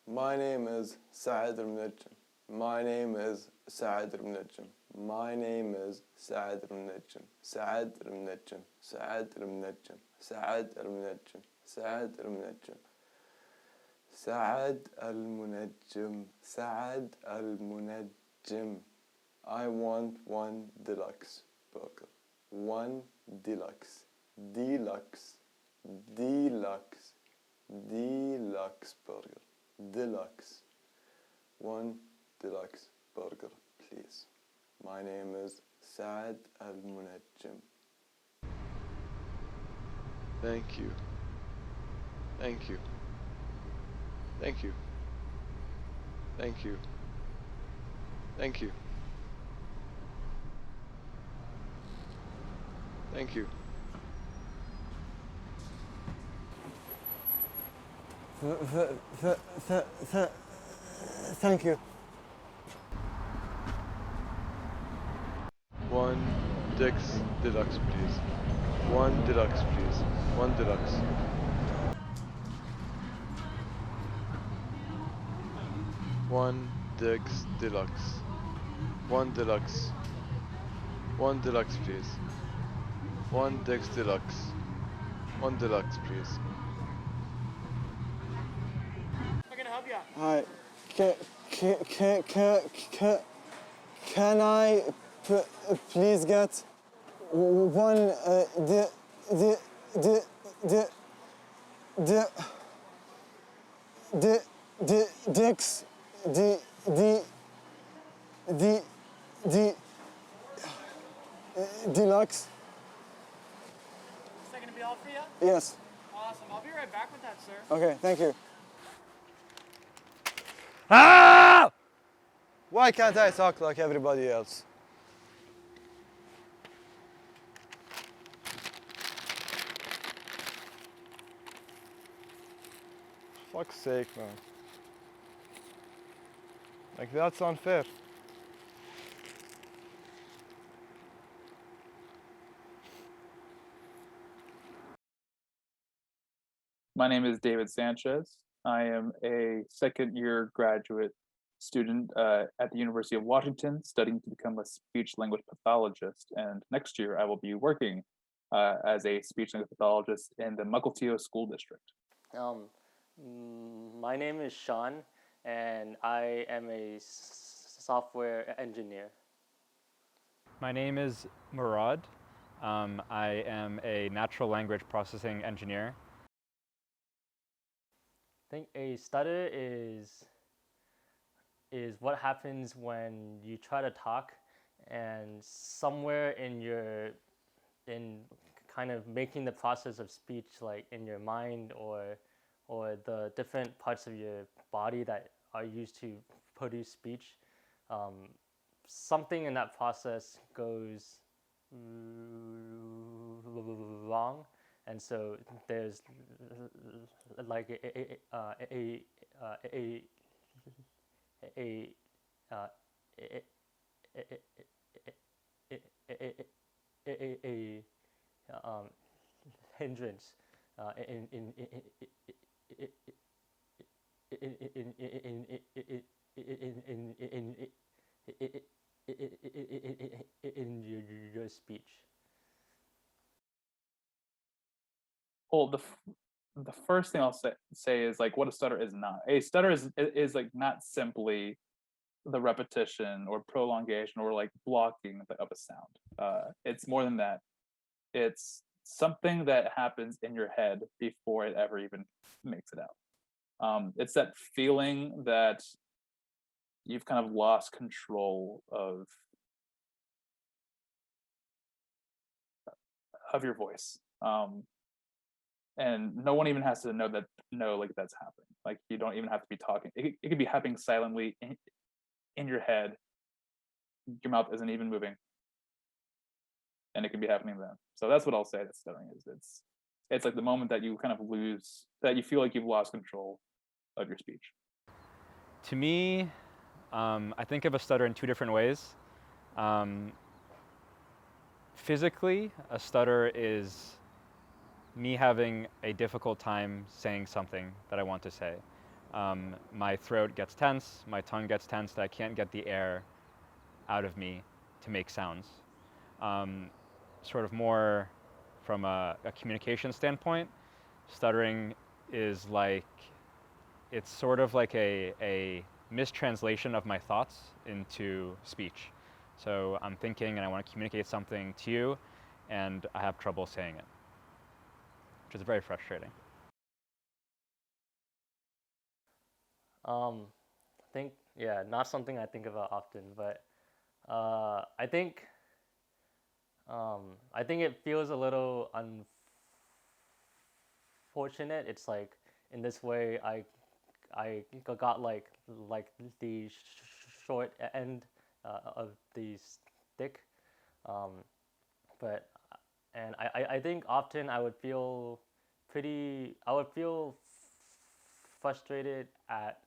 My name is Saad al-Munajjim. My name is Saad al-Munajjim. My name is Saad al-Munajjim. Saad al-Munajjim. Saad al-Munajjim. Saad al-Munajjim. Saad al-Munajjim. Saad al-Munajjim. Saad al-Munajjim. I want one deluxe burger. One deluxe. Deluxe. Deluxe. Deluxe burger. Deluxe. One deluxe burger, please. My name is Saad al-Munajjim. Thank you. Thank you. Thank you. Thank you. Thank you. Thank you. Thank you. One deluxe, please. One deluxe, please. One deluxe. One deluxe. One deluxe. One deluxe, please. One deluxe. One deluxe, please. How can I help you? Hi. Can I please get one deluxe? Is that going to be all for you? Yes. Awesome. I'll be right back with that, sir. Okay, thank you. Ah! Why can't I talk like everybody else? Fuck's sake, man. Like, that's unfair. My name is David Sanchez. I am a second-year graduate student at the University of Washington, studying to become a speech-language pathologist. And next year, I will be working as a speech-language pathologist in the Mukilteo School District. My name is Sean, and I am a software engineer. My name is Murad. I am a natural language processing engineer. I think a stutter is what happens when you try to talk and somewhere in kind of making the process of speech, like in your mind or the different parts of your body that are used to produce speech, something in that process goes wrong, and so there's like a hindrance in your speech. Well, the first thing I'll say is like what a stutter is not. A stutter is like not simply the repetition or prolongation or like blocking of a sound. It's more than that. It's something that happens in your head before it ever even makes it out. It's that feeling that you've kind of lost control of your voice. And no one even has to know like that's happening. Like you don't even have to be talking. It could be happening silently in your head. Your mouth isn't even moving, and it could be happening then. So that's what I'll say that stuttering is. It's like the moment that you kind of lose, that you feel like you've lost control of your speech. To me, I think of a stutter in two different ways. Physically, a stutter is me having a difficult time saying something that I want to say. my throat gets tense, my tongue gets tense, that I can't get the air out of me to make sounds. Sort of more from a communication standpoint, stuttering is like, it's sort of like a mistranslation of my thoughts into speech. So I'm thinking and I want to communicate something to you, and I have trouble saying it, which is very frustrating. I think, yeah, not something I think about often, but I think it feels a little unfortunate. It's like in this way, I got like the short end of the stick, um, but I think often I would feel frustrated at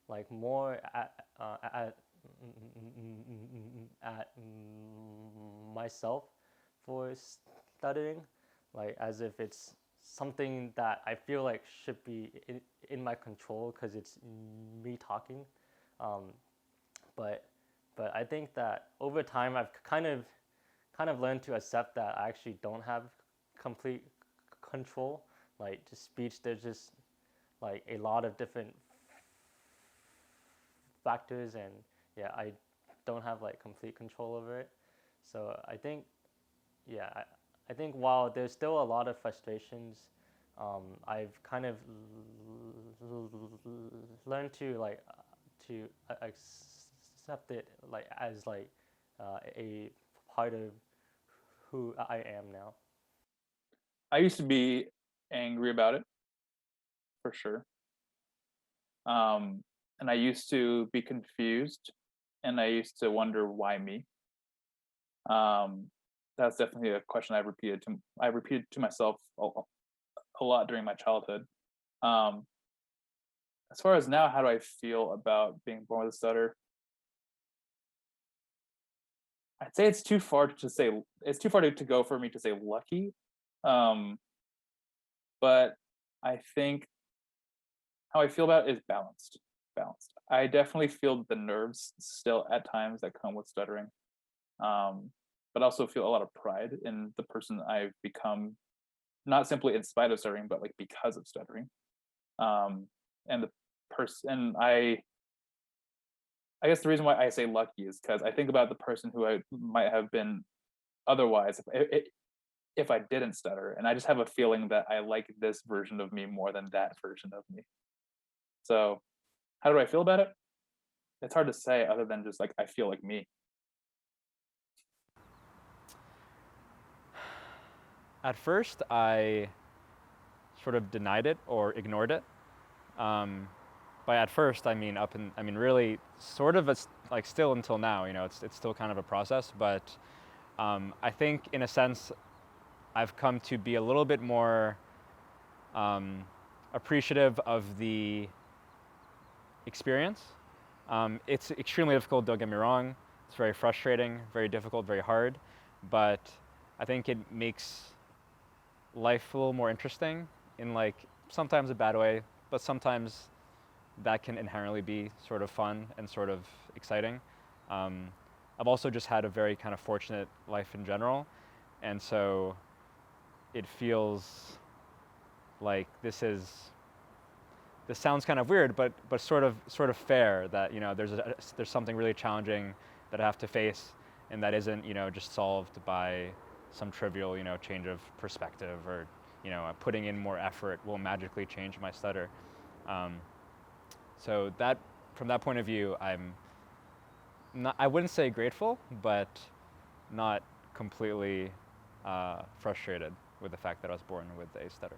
like more at myself for stuttering, like as if it's something that I feel like should be in my control because it's me talking. Um, but I think that over time I've kind of learned to accept that I actually don't have complete control. Like just speech, there's just like a lot of different factors, and yeah, I don't have like complete control over it. So I think, yeah, I think while there's still a lot of frustrations, I've kind of learned to to accept it like as like a part of who I am now. I used to be angry about it for sure. And I used to be confused, and I used to wonder why me. Um, that's definitely a question I repeated to myself a lot during my childhood. Um, as far as now, how do I feel about being born with a stutter? I'd say it's too far to say it's too far to go for me to say lucky. Um, but I think how I feel about it is balanced. Balanced. I definitely feel the nerves still at times that come with stuttering. Um, but also feel a lot of pride in the person I've become, not simply in spite of stuttering, but like because of stuttering. And the person, I guess the reason why I say lucky is because I think about the person who I might have been otherwise if I didn't stutter, and I just have a feeling that I like this version of me more than that version of me. So, how do I feel about it? It's hard to say, other than just like I feel like me. At first, I sort of denied it or ignored it. Um, by at first, I mean I mean really, sort of, like still until now. You know, it's still kind of a process, but I think in a sense, I've come to be a little bit more appreciative of the experience. It's extremely difficult. Don't get me wrong. It's very frustrating, very difficult, very hard, but I think it makes life a little more interesting in like sometimes a bad way, but sometimes that can inherently be sort of fun and sort of exciting. Um, I've also just had a very kind of fortunate life in general, and so it feels like this sounds kind of weird, but sort of fair that, you know, there's something really challenging that I have to face, and that isn't, you know, just solved by some trivial, you know, change of perspective, or, you know, putting in more effort will magically change my stutter. So that, from that point of view, I'm not, I wouldn't say grateful, but not completely frustrated with the fact that I was born with a stutter.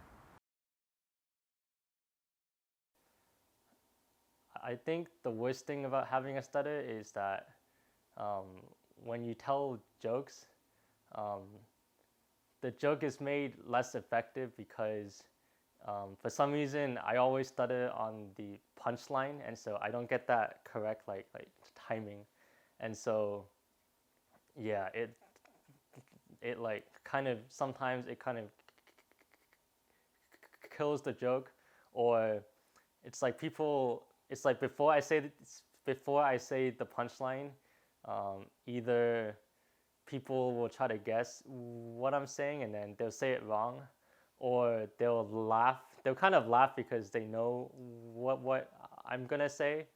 I think the worst thing about having a stutter is that um, when you tell jokes, um, the joke is made less effective because for some reason I always stutter on the punchline, and so I don't get that correct like timing, and so yeah, it like kind of sometimes it kind of kills the joke, or it's like people. It's like before I say the punchline, either people will try to guess what I'm saying and then they'll say it wrong, or they'll laugh. They'll kind of laugh because they know what I'm gonna say,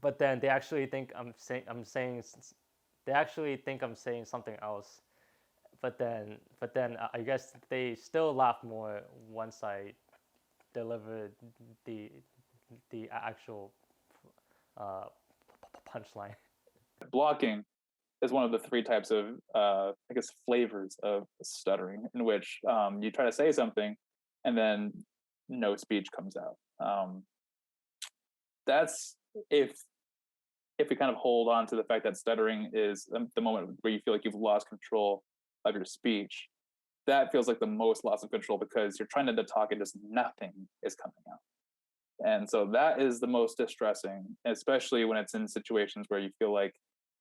but then they actually think they actually think I'm saying something else. But then I guess they still laugh more once I deliver the the actual punchline. Blocking is one of the three types of I guess flavors of stuttering, in which you try to say something and then no speech comes out. That's if we kind of hold on to the fact that stuttering is the moment where you feel like you've lost control of your speech. That feels like the most loss of control because you're trying to talk and just nothing is coming out. And so that is the most distressing, especially when it's in situations where you feel like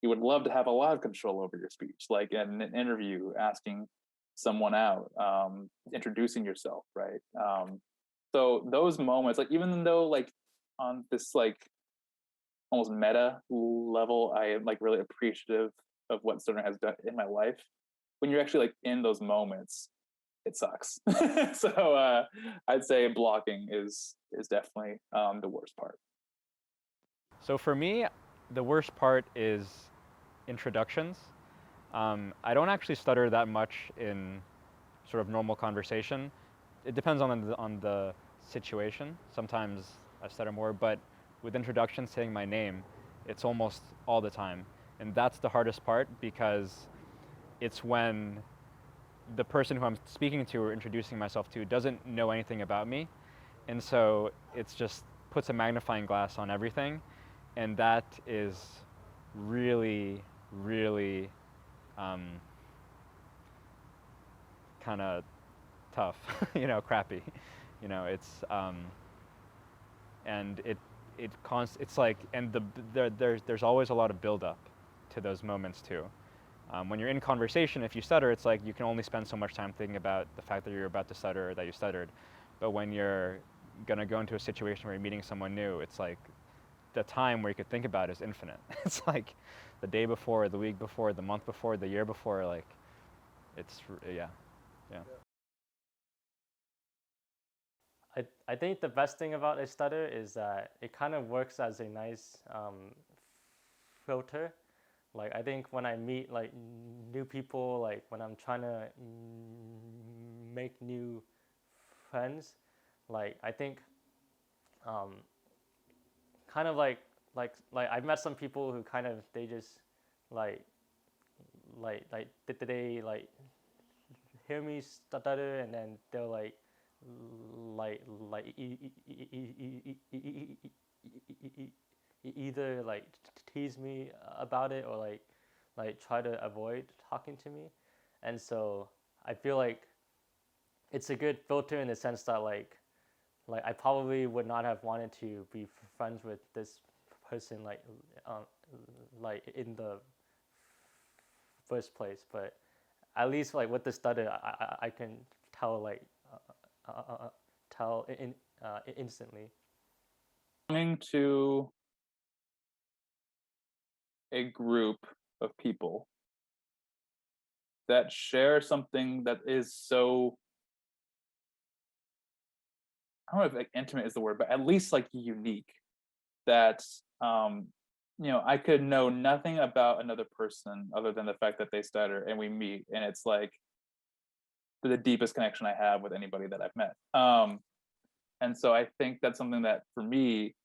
you would love to have a lot of control over your speech, like in an interview, asking someone out, introducing yourself, right? So those moments, like even though like on this like almost meta level, I am like really appreciative of what stuttering has done in my life. When you're actually like in those moments, it sucks. So I'd say blocking is definitely the worst part. So for me, the worst part is introductions. I don't actually stutter that much in sort of normal conversation. It depends on the situation. Sometimes I stutter more, but with introductions, saying my name, it's almost all the time. And that's the hardest part because it's when the person who I'm speaking to or introducing myself to doesn't know anything about me. And so it's just puts a magnifying glass on everything. And that is really, really kind of tough, crappy. It's and it's like, and there's always a lot of buildup to those moments too. When you're in conversation, if you stutter, it's like you can only spend so much time thinking about the fact that you're about to stutter or that you stuttered. But when you're gonna go into a situation where you're meeting someone new, it's like the time where you could think about is infinite. It's like the day before, the week before, the month before, the year before, like it's, yeah. I think the best thing about a stutter is that it kind of works as a nice filter. Like I think when I meet like new people, like when I'm trying to make new friends, like I think kind of like I've met some people who kind of they just like did they like hear me stutter and then they'll like either like tease me about it or like try to avoid talking to me. And so I feel like it's a good filter in the sense that like I probably would not have wanted to be friends with this person like in the first place, but at least like with the stutter I can tell tell instantly. Belonging to a group of people that share something that is so, I don't know if like intimate is the word, but at least like unique, that I could know nothing about another person other than the fact that they stutter and we meet, and it's like the deepest connection I have with anybody that I've met. And so I think that's something that for me,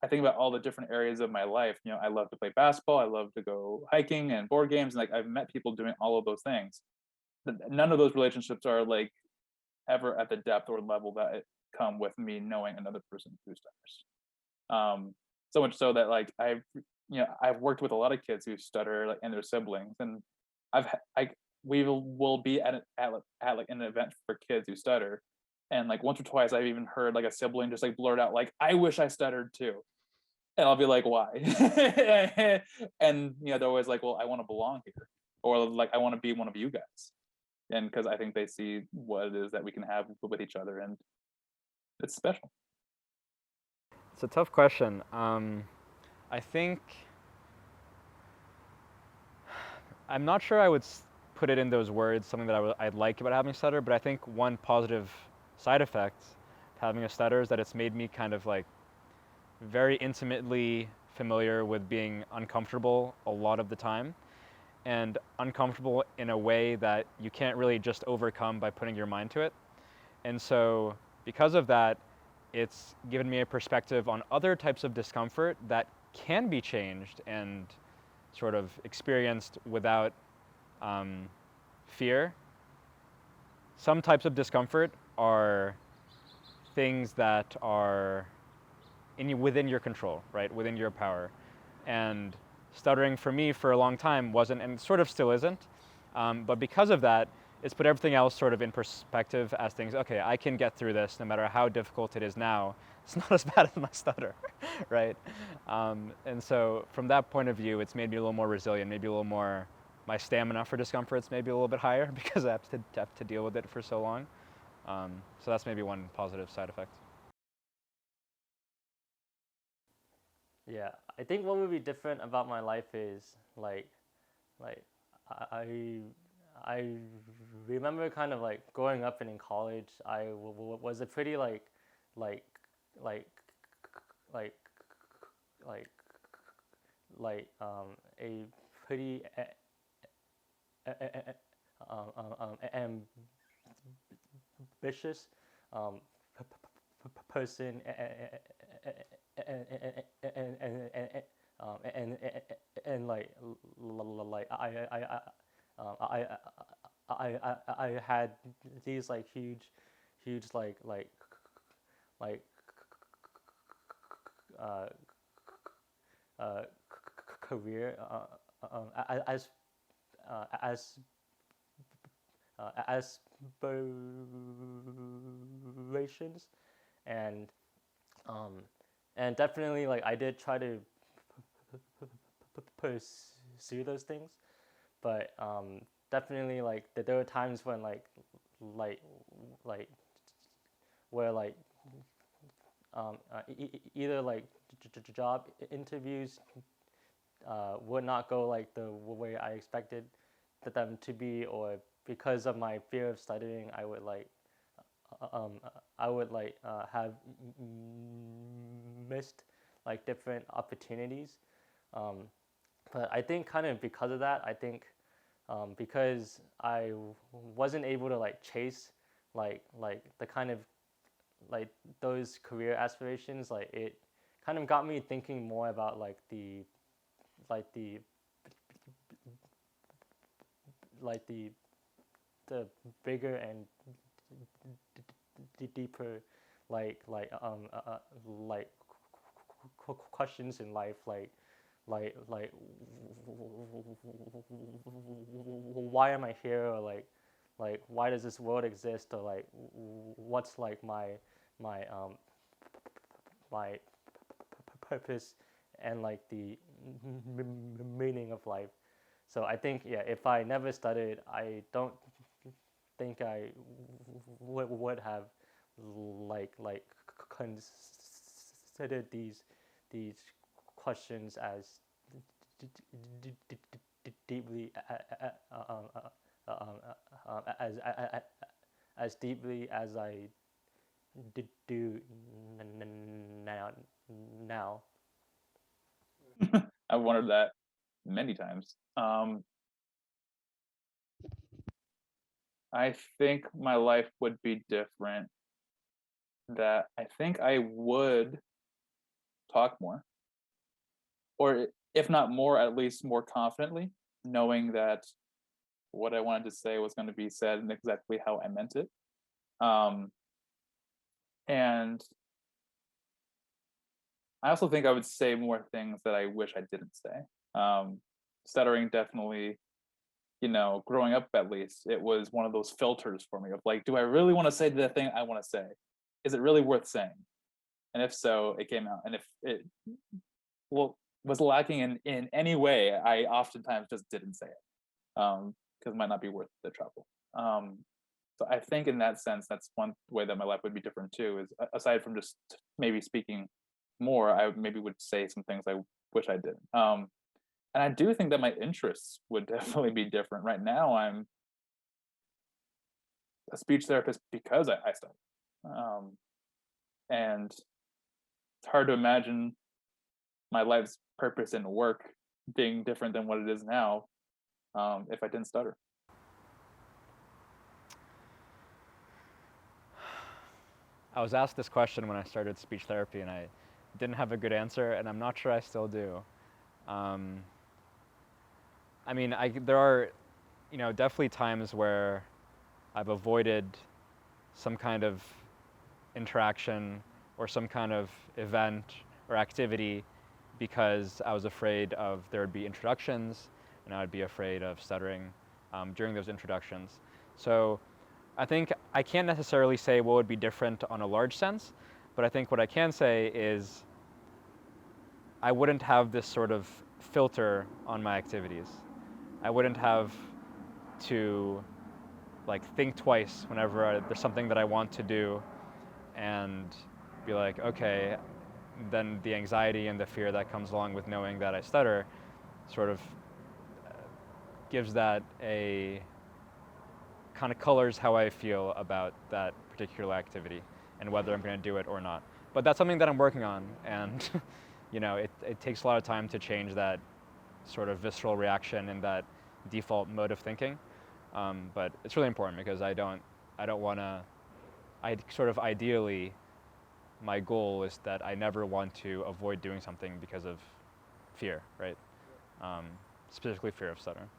I think about all the different areas of my life. I love to play basketball, I love to go hiking and board games, and like I've met people doing all of those things. None of those relationships are like ever at the depth or level that it come with me knowing another person who stutters. So much so that like I've worked with a lot of kids who stutter like and their siblings, and we will be at like an event for kids who stutter, and like once or twice I've even heard like a sibling just like blurt out like, "I wish I stuttered too," and I'll be like, "Why?" And they're always like, "Well, I want to belong here," or like, "I want to be one of you guys," and because I think they see what it is that we can have with each other, and it's special. It's a tough question. I think I'm not sure I would put it in those words, something that I'd like about having a stutter, but I think one positive side effect to having a stutter is that it's made me kind of like very intimately familiar with being uncomfortable a lot of the time, and uncomfortable in a way that you can't really just overcome by putting your mind to it. And so because of that, it's given me a perspective on other types of discomfort that can be changed and sort of experienced without fear. Some types of discomfort are things that are within your control, right? Within your power. And stuttering for me for a long time wasn't, and sort of still isn't. But because of that, it's put everything else sort of in perspective as things, okay, I can get through this no matter how difficult it is now. It's not as bad as my stutter, right? And so from that point of view, it's made me a little more resilient, maybe a little more, my stamina for discomfort's maybe a little bit higher because I have to deal with it for so long. So that's maybe one positive side effect. Yeah, I think what would be different about my life is like I I remember kind of like growing up and in college. Was a pretty like like like like a pretty ambitious person and like I had these like huge like uh, career as aspirations, and um, and definitely like I did try to pursue those things, but definitely like there were times when like like where like either like job interviews would not go like the way I expected them to be, or because of my fear of stuttering, I would have missed like different opportunities. Um, but I think kind of because of that, I think because I wasn't able to like chase like the kind of like those career aspirations, like it kind of got me thinking more about like the like the bigger and deeper like questions in life, like why am I here, or like why does this world exist, or like what's like my purpose and like the meaning of life. So I think, yeah, if I never studied, I don't think I would have like considered these questions as deeply as deeply as I do now. Now. I've wondered that many times. I think my life would be different. That I think I would talk more, or if not more, at least more confidently, knowing that what I wanted to say was going to be said and exactly how I meant it. Um, and I also think I would say more things that I wish I didn't say. Stuttering definitely, growing up at least, it was one of those filters for me of like, do I really want to say the thing I want to say? Is it really worth saying? And if so, it came out. And if it was lacking in any way, I oftentimes just didn't say it because it might not be worth the trouble. So I think in that sense, that's one way that my life would be different too. Is aside from just maybe speaking more, I maybe would say some things I wish I didn't. And I do think that my interests would definitely be different. Right now, I'm a speech therapist because I study. And it's hard to imagine my life's purpose and work being different than what it is now if I didn't stutter. I was asked this question when I started speech therapy, and I didn't have a good answer, and I'm not sure I still do. I mean, there are, definitely times where I've avoided some kind of interaction or some kind of event or activity because I was afraid of there would be introductions, and I would be afraid of stuttering during those introductions. So I think I can't necessarily say what would be different on a large sense, but I think what I can say is I wouldn't have this sort of filter on my activities. I wouldn't have to think twice whenever there's something that I want to do and be like, okay, then the anxiety and the fear that comes along with knowing that I stutter sort of gives that a kind of colors how I feel about that particular activity and whether I'm going to do it or not. But that's something that I'm working on, and it takes a lot of time to change that sort of visceral reaction and that default mode of thinking. But it's really important because I don't want to. Ideally, my goal is that I never want to avoid doing something because of fear, right? Specifically fear of stuttering.